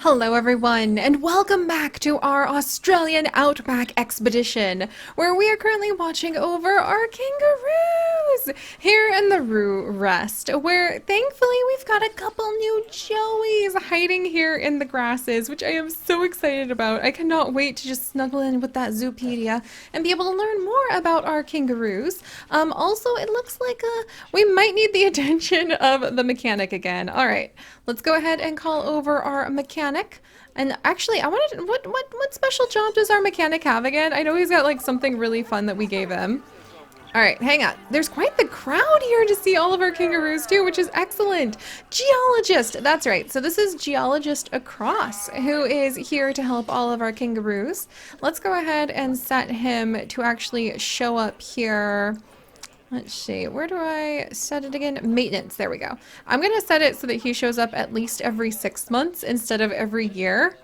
Hello everyone, and welcome back to our Australian Outback expedition, where we are currently watching over our kangaroos here in the Roo Rest, where thankfully we've got a couple new joeys hiding here in the grasses, which I am so excited about. I cannot wait to just snuggle in with that Zoopedia and be able to learn more about our kangaroos. Also, it looks like we might need the attention of the mechanic again. All right, let's go ahead and call over our mechanic. And actually, I wanted to, what special job does our mechanic have again? I know he's got like something really fun that we gave him. All right, hang on. There's quite the crowd here to see all of our kangaroos too, which is excellent. Geologist, that's right. So this is Geologist Across, who is here to help all of our kangaroos. Let's go ahead and set him to actually show up here. Let's see, where do I set it again? Maintenance, there we go. I'm gonna set it so that he shows up at least every 6 months instead of every year.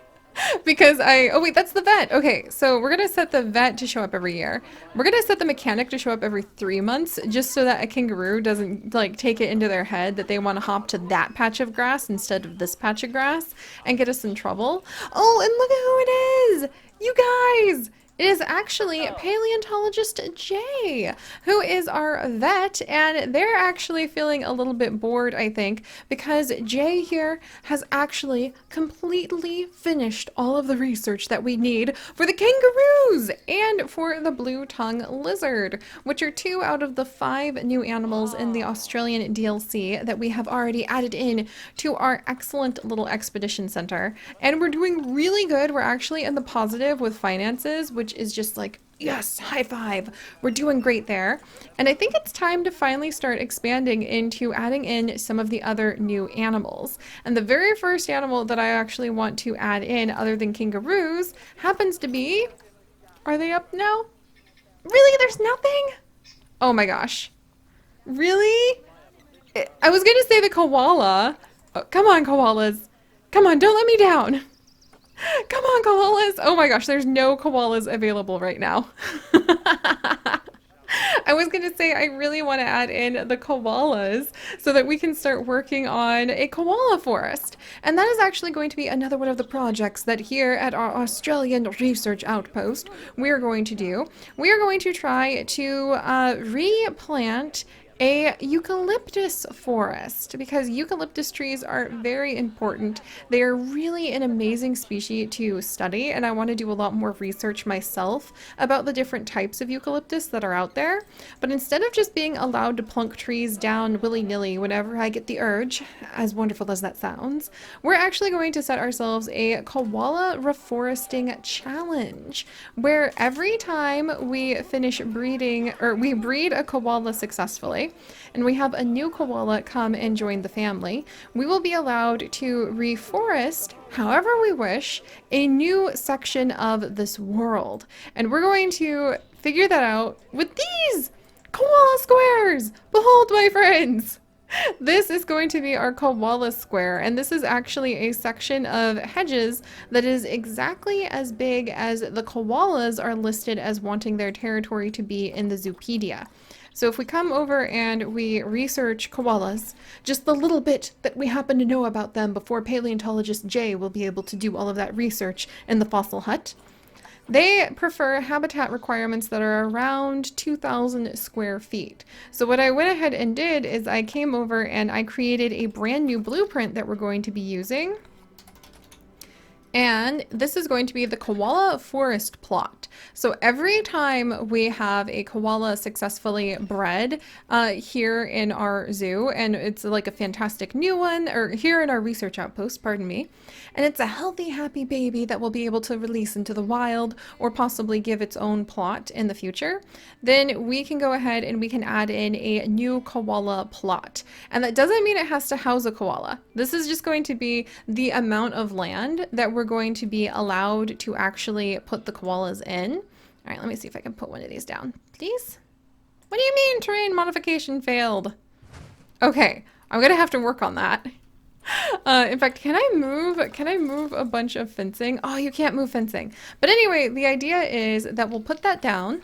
Because oh wait, that's the vet. Okay, so we're gonna set the vet to show up every year. We're gonna set the mechanic to show up every 3 months, just so that a kangaroo doesn't like take it into their head that they want to hop to that patch of grass instead of this patch of grass and get us in trouble. Oh, and look at who it is! You guys! It is actually Paleontologist Jay, who is our vet, and they're actually feeling a little bit bored, I think, because Jay here has actually completely finished all of the research that we need for the kangaroos and for the blue-tongue lizard, which are 2 out of the 5 new animals in the Australian DLC that we have already added in to our excellent little expedition center. And we're doing really good. We're actually in the positive with finances, which is just like, yes, high five. We're doing great there. And I think it's time to finally start expanding into adding in some of the other new animals. And the very first animal that I actually want to add in, other than kangaroos, happens to be... Are they up now? Really? There's nothing? Oh my gosh. Really? I was gonna say the koala. Oh, come on, koalas. Come on, don't let me down. Come on, koalas! Oh my gosh, there's no koalas available right now. I was going to say I really want to add in the koalas so that we can start working on a koala forest. And that is actually going to be another one of the projects that here at our Australian Research Outpost we are going to do. We are going to try to replant a eucalyptus forest, because eucalyptus trees are very important. They are really an amazing species to study, and I want to do a lot more research myself about the different types of eucalyptus that are out there. But instead of just being allowed to plunk trees down willy-nilly whenever I get the urge, as wonderful as that sounds, we're actually going to set ourselves a koala reforesting challenge, where every time we finish breeding, or we breed a koala successfully, and we have a new koala come and join the family, we will be allowed to reforest, however we wish, a new section of this world. And we're going to figure that out with these koala squares! Behold, my friends! This is going to be our koala square, and this is actually a section of hedges that is exactly as big as the koalas are listed as wanting their territory to be in the Zoopedia. So if we come over and we research koalas, just the little bit that we happen to know about them before Paleontologist Jay will be able to do all of that research in the fossil hut, they prefer habitat requirements that are around 2,000 square feet. So what I went ahead and did is I came over and I created a brand new blueprint that we're going to be using. And this is going to be the koala forest plot. So every time we have a koala successfully bred here in our zoo, and it's like a fantastic new one, or here in our research outpost, pardon me, and it's a healthy, happy baby that we'll be able to release into the wild or possibly give its own plot in the future, then we can go ahead and we can add in a new koala plot. And that doesn't mean it has to house a koala. This is just going to be the amount of land that we're going to be allowed to actually put the koalas in. All right, let me see if I can put one of these down, please. What do you mean terrain modification failed? Okay, I'm gonna have to work on that. In fact, can I move a bunch of fencing? Oh, you can't move fencing. But anyway, the idea is that we'll put that down.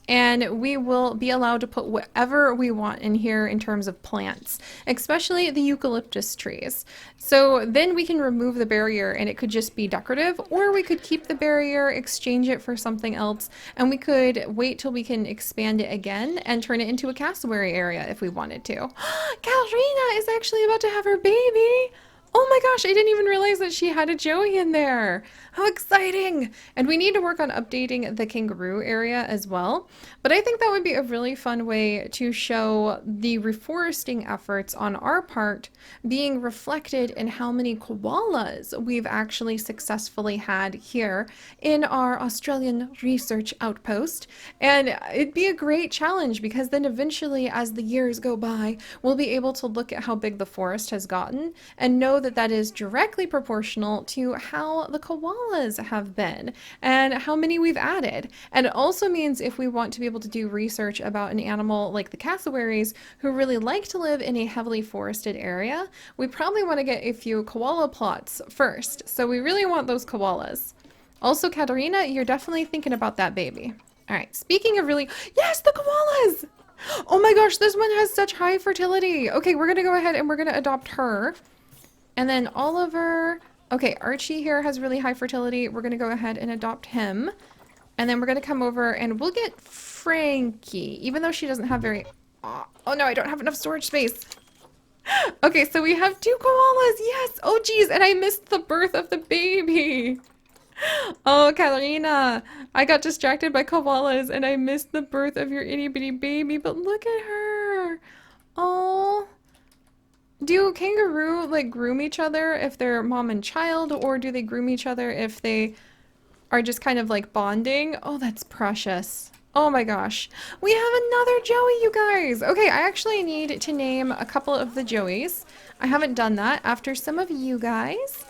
and we will be allowed to put whatever we want in here in terms of plants, especially the eucalyptus trees. So then we can remove the barrier and it could just be decorative, or we could keep the barrier, exchange it for something else, and we could wait till we can expand it again and turn it into a cassowary area if we wanted to. Katarina is actually about to have her baby. Oh my gosh, I didn't even realize that she had a Joey in there. How exciting! And we need to work on updating the kangaroo area as well. But I think that would be a really fun way to show the reforesting efforts on our part being reflected in how many koalas we've actually successfully had here in our Australian research outpost. And it'd be a great challenge because then eventually, as the years go by, we'll be able to look at how big the forest has gotten and know that that is directly proportional to how the koalas have been and how many we've added. And it also means if we want to be able to do research about an animal like the cassowaries who really like to live in a heavily forested area, we probably want to get a few koala plots first. So we really want those koalas. Also, Katarina, you're definitely thinking about that baby. All right, speaking of really, yes, the koalas! Oh my gosh, this one has such high fertility. Okay, we're gonna go ahead and we're gonna adopt her. And then Oliver, okay, Archie here has really high fertility. We're gonna go ahead and adopt him. And then we're gonna come over and we'll get Frankie, even though she doesn't have very, oh no, I don't have enough storage space. Okay, so we have 2 koalas, yes, oh geez, and I missed the birth of the baby. Oh, Katarina, I got distracted by koalas and I missed the birth of your itty bitty baby, but look at her. Oh. Do kangaroo like groom each other if they're mom and child, or do they groom each other if they are just kind of like bonding? Oh, that's precious. Oh my gosh. We have another Joey, you guys. Okay, I actually need to name a couple of the Joeys. I haven't done that after some of you guys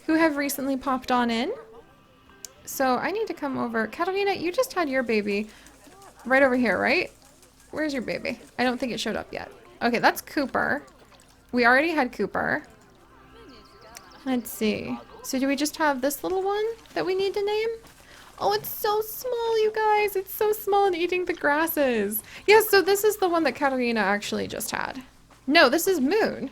who have recently popped on in. So I need to come over. Katarina, you just had your baby right over here, right? Where's your baby? I don't think it showed up yet. Okay, that's Cooper. We already had Cooper. Let's see. So do we just have this little one that we need to name? Oh, it's so small, you guys. It's so small and eating the grasses. Yeah, so this is the one that Katarina actually just had. No, this is Moon.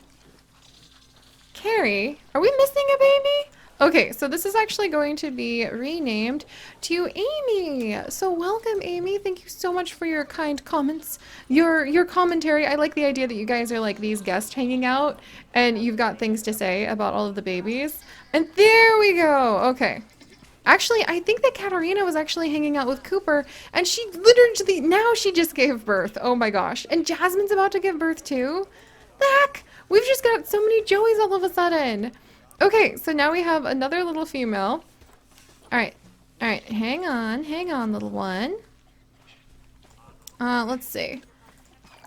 Carrie, are we missing a baby? Okay, so this is actually going to be renamed to Amy. So welcome, Amy. Thank you so much for your kind comments, your commentary. I like the idea that you guys are like these guests hanging out and you've got things to say about all of the babies. And there we go. Okay. Actually, I think that Katarina was actually hanging out with Cooper and she literally, now she just gave birth. Oh my gosh. And Jasmine's about to give birth too. The heck? We've just got so many Joeys all of a sudden. Okay, so now we have another little female. Alright, hang on, little one. Let's see.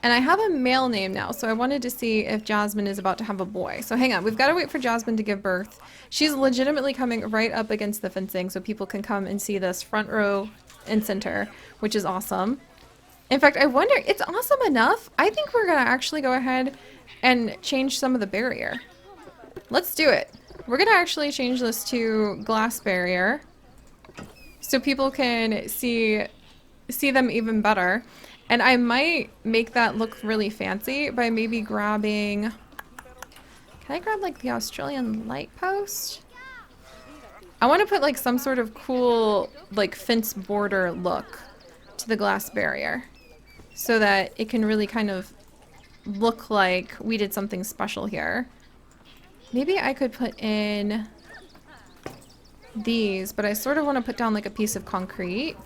And I have a male name now, so I wanted to see if Jasmine is about to have a boy. So hang on, we've got to wait for Jasmine to give birth. She's legitimately coming right up against the fencing so people can come and see this front row and center, which is awesome. In fact, I wonder, it's awesome enough. I think we're going to actually go ahead and change some of the barrier. Let's do it. We're gonna actually change this to glass barrier so people can see them even better. And I might make that look really fancy by maybe grabbing, can I grab like the Australian light post? I want to put like some sort of cool like fence border look to the glass barrier so that it can really kind of look like we did something special here. Maybe I could put in these, but I sort of want to put down like a piece of concrete.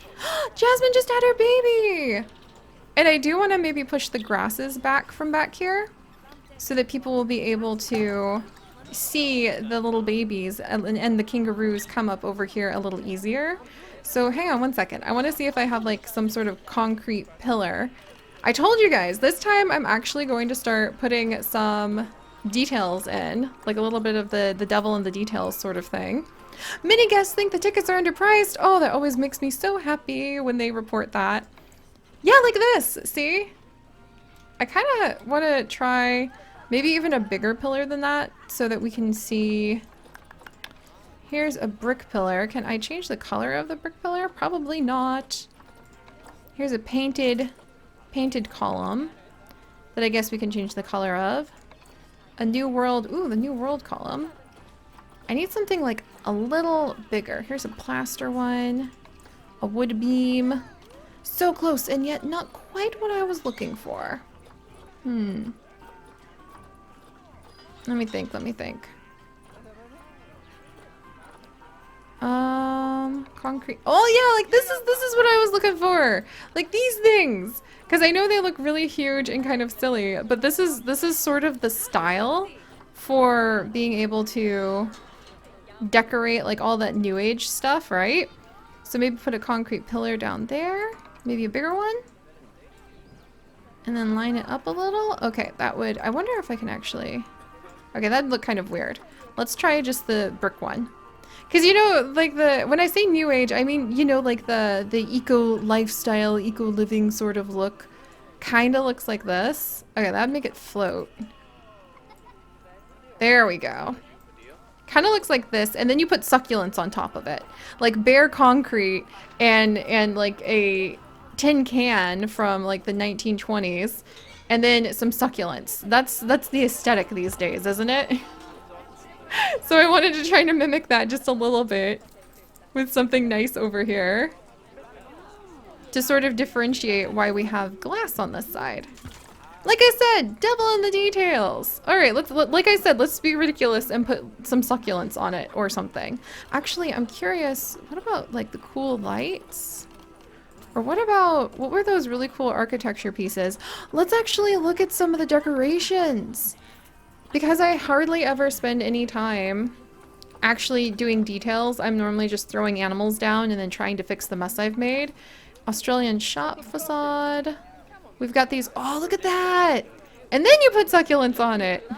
Jasmine just had her baby! And I do want to maybe push the grasses back from back here so that people will be able to see the little babies and the kangaroos come up over here a little easier. So hang on one second. I want to see if I have like some sort of concrete pillar. I told you guys, this time I'm actually going to start putting some details in, like a little bit of the devil in the details sort of thing. Many guests think the tickets are underpriced. Oh, that always makes me so happy when they report that. Yeah, like this, see? I kind of want to try maybe even a bigger pillar than that so that we can see. Here's a brick pillar. Can I change the color of the brick pillar? Probably not. Here's a painted column that I guess we can change the color of. A new world. Ooh, the new world column. I need something like a little bigger. Here's a plaster one. A wood beam. So close and yet not quite what I was looking for. Let me think, let me think. Concrete. Oh yeah, like this is what I was looking for. Like these things. Because I know they look really huge and kind of silly, but this is sort of the style for being able to decorate like all that new age stuff, right? So maybe put a concrete pillar down there, maybe a bigger one. And then line it up a little. Okay, that would, I wonder if I can actually, okay, that'd look kind of weird. Let's try just the brick one. Because, you know, like when I say new age, I mean, you know, like the eco lifestyle, eco living sort of look kind of looks like this. Okay, that'd make it float. There we go. Kind of looks like this, and then you put succulents on top of it. Like bare concrete and like a tin can from like the 1920s, and then some succulents. That's the aesthetic these days, isn't it? So I wanted to try to mimic that just a little bit with something nice over here to sort of differentiate why we have glass on this side. Like I said, devil in the details. All right, like I said, let's be ridiculous and put some succulents on it or something. Actually, I'm curious, what about like the cool lights? Or what were those really cool architecture pieces? Let's actually look at some of the decorations. Because I hardly ever spend any time actually doing details. I'm normally just throwing animals down and then trying to fix the mess I've made. Australian shop facade. We've got these. Oh, look at that. And then you put succulents on it.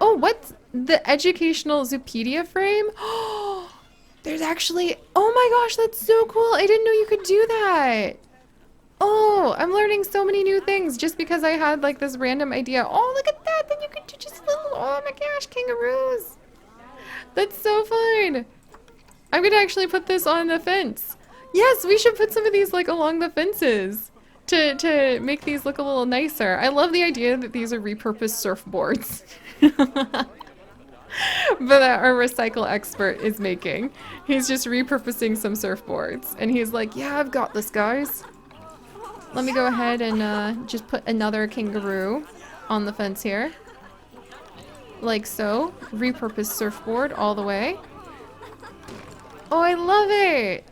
Oh, what's the educational Zoopedia frame? Oh, there's actually, oh my gosh, that's so cool. I didn't know you could do that. Oh, I'm learning so many new things just because I had like this random idea. Oh, look at that. Then you can do just little, oh my gosh, kangaroos. That's so fun. I'm going to actually put this on the fence. Yes, we should put some of these like along the fences to make these look a little nicer. I love the idea that these are repurposed surfboards. But that our recycle expert is making. He's just repurposing some surfboards. And he's like, yeah, I've got this, guys. Let me go ahead and just put another kangaroo on the fence here. Like so. Repurposed surfboard all the way. Oh, I love it!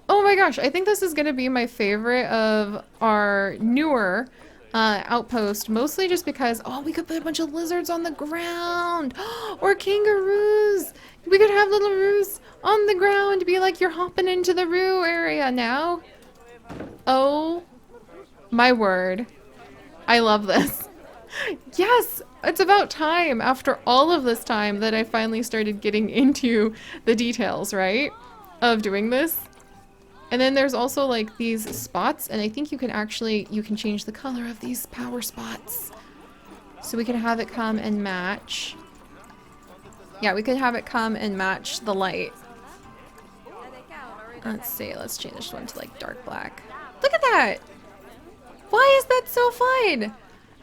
Oh my gosh, I think this is going to be my favorite of our newer outpost. Mostly just because, oh, we could put a bunch of lizards on the ground. Or kangaroos. We could have little roos on the ground. Be like, you're hopping into the roo area now. Oh. My word. I love this. Yes, it's about time after all of this time that I finally started getting into the details, right? Of doing this. And then there's also like these spots, and I think you can change the color of these power spots. So we can have it come and match. Yeah, we could have it come and match the light. Let's see, let's change this one to like dark black. Look at that! Why is that so fun?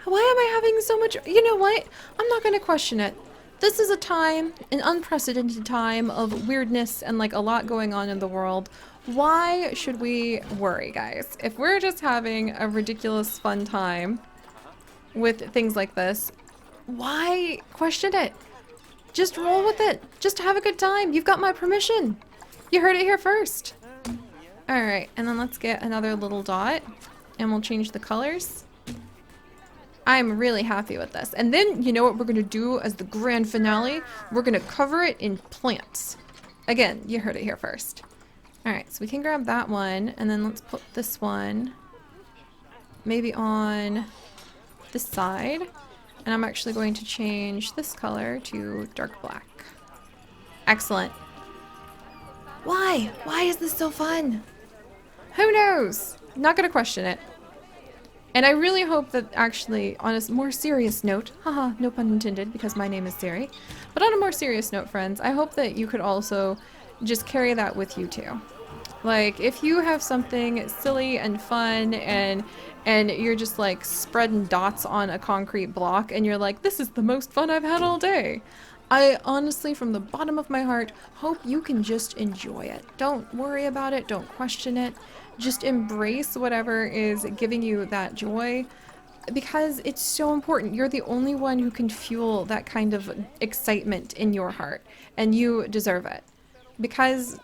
Why am I having so much... You know what? I'm not going to question it. This is a time, an unprecedented time of weirdness and like a lot going on in the world. Why should we worry, guys? If we're just having a ridiculous fun time with things like this, why question it? Just roll with it. Just have a good time. You've got my permission. You heard it here first. Alright, and then let's get another little dot. And we'll change the colors. I'm really happy with this. And then, you know what we're going to do as the grand finale? We're going to cover it in plants. Again, you heard it here first. Alright, so we can grab that one. And then let's put this one maybe on this side. And I'm actually going to change this color to dark black. Excellent. Why? Why is this so fun? Who knows? Not gonna question it. And I really hope that actually, on a more serious note, haha, no pun intended, because my name is Seri, but on a more serious note, friends, I hope that you could also just carry that with you too. Like, if you have something silly and fun and you're just like spreading dots on a concrete block and you're like, this is the most fun I've had all day. I honestly, from the bottom of my heart, hope you can just enjoy it. Don't worry about it. Don't question it. Just embrace whatever is giving you that joy because it's so important. You're the only one who can fuel that kind of excitement in your heart, and you deserve it. Because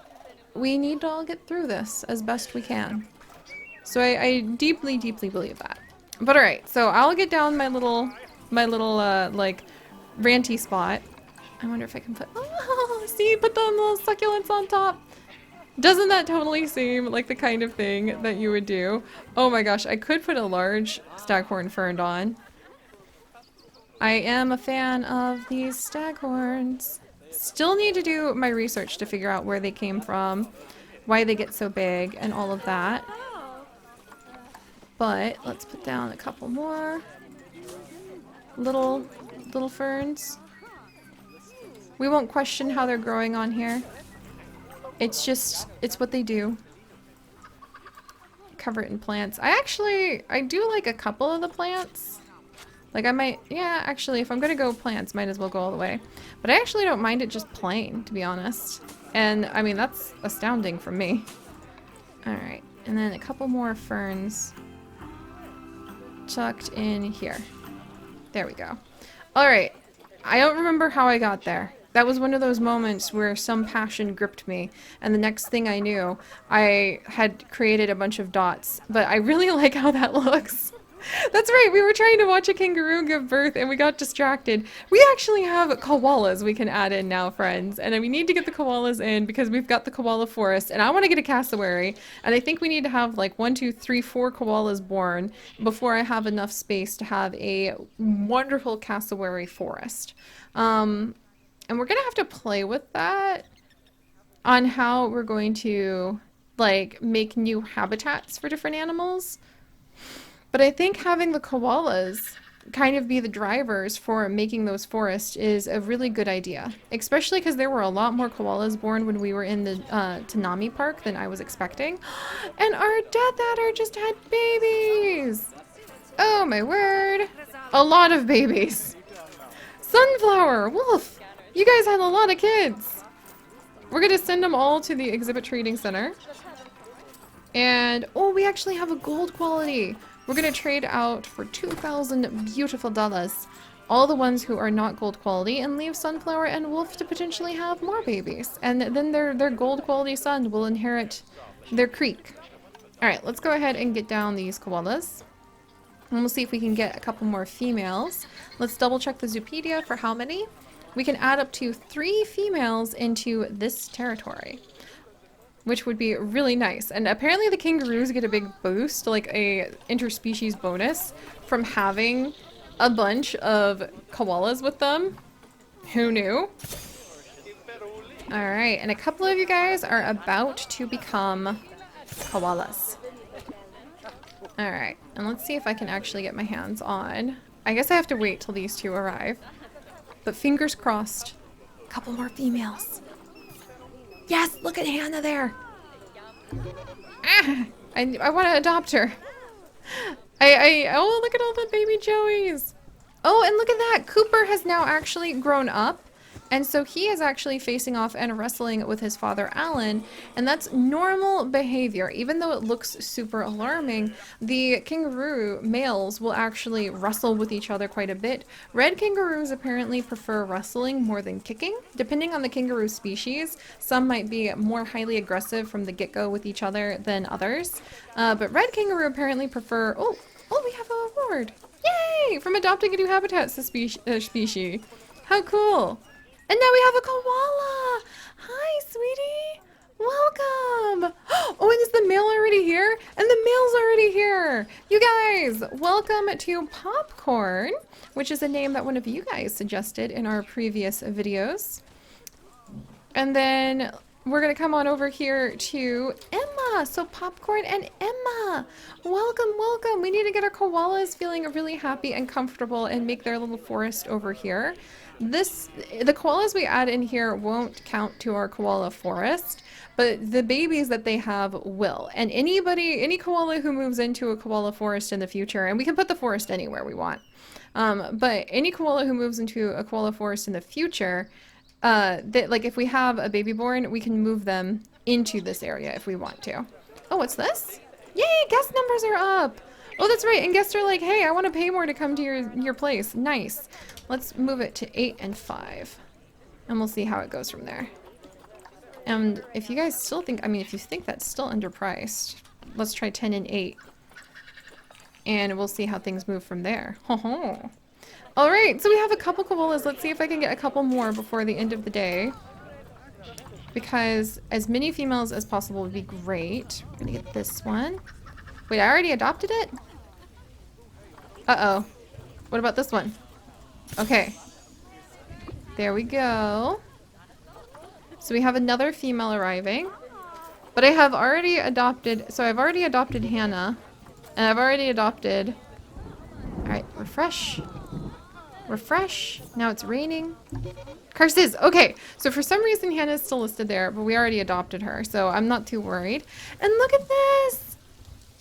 we need to all get through this as best we can. So I deeply, deeply believe that. But alright, so I'll get down my little, like, ranty spot. I wonder if I can put, oh, see, put the little succulents on top. Doesn't that totally seem like the kind of thing that you would do? Oh my gosh, I could put a large staghorn fern on. I am a fan of these staghorns. Still need to do my research to figure out where they came from, why they get so big, and all of that. But let's put down a couple more little ferns. We won't question how they're growing on here. It's just, it's what they do. Cover it in plants. I do like a couple of the plants. Like I might, yeah, actually, if I'm gonna go plants, might as well go all the way. But I actually don't mind it just plain, to be honest. And, I mean, that's astounding from me. Alright, and then a couple more ferns tucked in here. There we go. Alright, I don't remember how I got there. That was one of those moments where some passion gripped me, and the next thing I knew, I had created a bunch of dots. But I really like how that looks. That's right, we were trying to watch a kangaroo give birth and we got distracted. We actually have koalas we can add in now, friends. And we need to get the koalas in because we've got the koala forest and I want to get a cassowary. And I think we need to have like 1, 2, 3, 4 koalas born before I have enough space to have a wonderful cassowary forest. And we're going to have to play with that on how we're going to like make new habitats for different animals. But I think having the koalas kind of be the drivers for making those forests is a really good idea. Especially because there were a lot more koalas born when we were in the Tanami Park than I was expecting. And our Death Adder just had babies! Oh my word! A lot of babies! Sunflower! Wolf! You guys had a lot of kids! We're gonna send them all to the exhibit trading center. And, oh, we actually have a gold quality! We're gonna trade out for 2,000 beautiful dollars all the ones who are not gold quality and leave Sunflower and Wolf to potentially have more babies. And then their gold quality son will inherit their creek. Alright, let's go ahead and get down these koalas. And we'll see if we can get a couple more females. Let's double check the Zoopedia for how many. We can add up to 3 females into this territory, which would be really nice. And apparently the kangaroos get a big boost, like a interspecies bonus, from having a bunch of koalas with them. Who knew? Alright, and a couple of you guys are about to become koalas. Alright, and let's see if I can actually get my hands on. I guess I have to wait till these 2 arrive. But fingers crossed. A couple more females. Yes, look at Hannah there. Ah, I want to adopt her. Oh, look at all the baby Joeys. Oh, and look at that. Cooper has now actually grown up. And so he is actually facing off and wrestling with his father, Alan. And that's normal behavior. Even though it looks super alarming, the kangaroo males will actually wrestle with each other quite a bit. Red kangaroos apparently prefer wrestling more than kicking. Depending on the kangaroo species, some might be more highly aggressive from the get-go with each other than others. But red kangaroo apparently prefer... Oh, we have an award. Yay! From adopting a new habitat species. How cool. And now we have a koala! Hi, sweetie! Welcome! Oh, and is the male already here? And the male's already here! You guys, welcome to Popcorn, which is a name that one of you guys suggested in our previous videos. And then we're gonna come on over here to Emma! Emma. So Popcorn and Emma, welcome, welcome. We need to get our koalas feeling really happy and comfortable and make their little forest over here. The koalas we add in here won't count to our koala forest, but the babies that they have will. And any koala who moves into a koala forest in the future, and we can put the forest anywhere we want, but any koala who moves into a koala forest in the future, like if we have a baby born, we can move them into this area if we want to. Oh, what's this? Yay, guest numbers are up. Oh, that's right. And guests are like, hey, I want to pay more to come to your place. Nice. Let's move it to 8 and 5. And we'll see how it goes from there. And if you guys still think, I mean, if you think that's still underpriced, let's try 10 and 8. And we'll see how things move from there. Ho ho. All right, so we have a couple koalas. Let's see if I can get a couple more before the end of the day. Because as many females as possible would be great. We're gonna get this one. Wait, I already adopted it? Uh-oh. What about this one? Okay. There we go. So we have another female arriving. But I have already adopted... So I've already adopted Hannah. And I've already adopted... Alright, refresh. Refresh. Now it's raining. Curses! Okay, so for some reason Hannah's still listed there, but we already adopted her, so I'm not too worried. And look at this!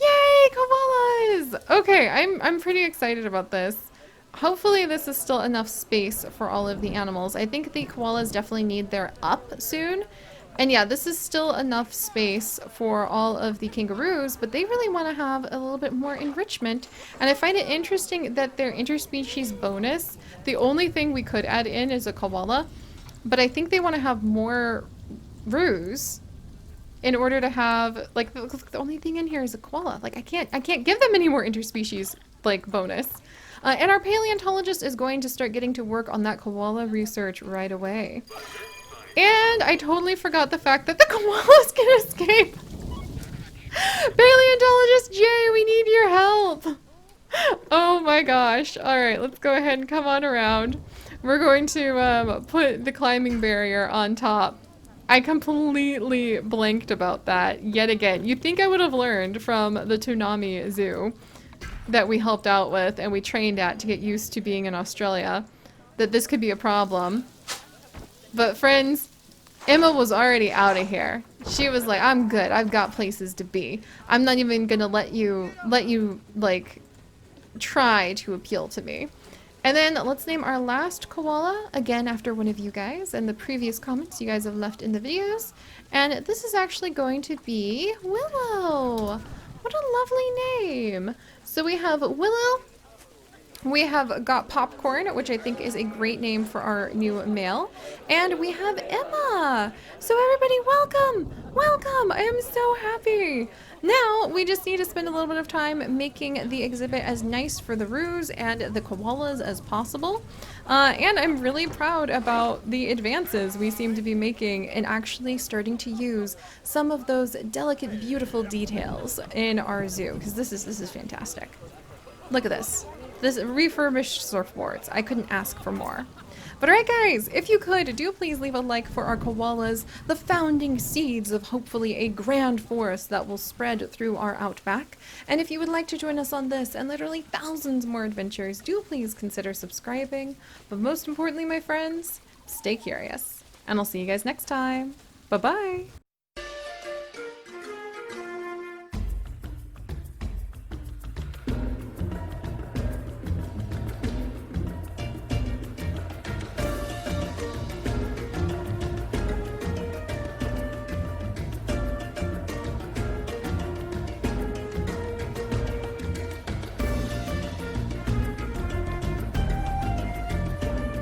Yay, koalas! Okay, I'm pretty excited about this. Hopefully this is still enough space for all of the animals. I think the koalas definitely need their up soon. And yeah, this is still enough space for all of the kangaroos, but they really want to have a little bit more enrichment. And I find it interesting that their interspecies bonus, the only thing we could add in is a koala, but I think they want to have more roos in order to have, like, the only thing in here is a koala. Like, I can't give them any more interspecies, like, bonus. And our paleontologist is going to start getting to work on that koala research right away. And I totally forgot the fact that the koalas can escape. Paleontologist Jay, we need your help. Oh my gosh. Alright, let's go ahead and come on around. We're going to put the climbing barrier on top. I completely blanked about that yet again. You'd think I would have learned from the Toonami Zoo that we helped out with and we trained at to get used to being in Australia, that this could be a problem. But friends, Emma was already out of here. She was like, I'm good. I've got places to be. I'm not even gonna let you like try to appeal to me. And then let's name our last koala, again after one of you guys and the previous comments you guys have left in the videos. And this is actually going to be Willow. What a lovely name. So we have Willow. We have got Popcorn, which I think is a great name for our new male. And we have Emma. So everybody, welcome! Welcome! I am so happy! Now, we just need to spend a little bit of time making the exhibit as nice for the roos and the koalas as possible. And I'm really proud about the advances we seem to be making and actually starting to use some of those delicate, beautiful details in our zoo. Because this is fantastic. Look at this. This refurbished surfboards. I couldn't ask for more. But alright guys, if you could, do please leave a like for our koalas, the founding seeds of hopefully a grand forest that will spread through our outback. And if you would like to join us on this and literally thousands more adventures, do please consider subscribing. But most importantly, my friends, stay curious. And I'll see you guys next time. Bye-bye!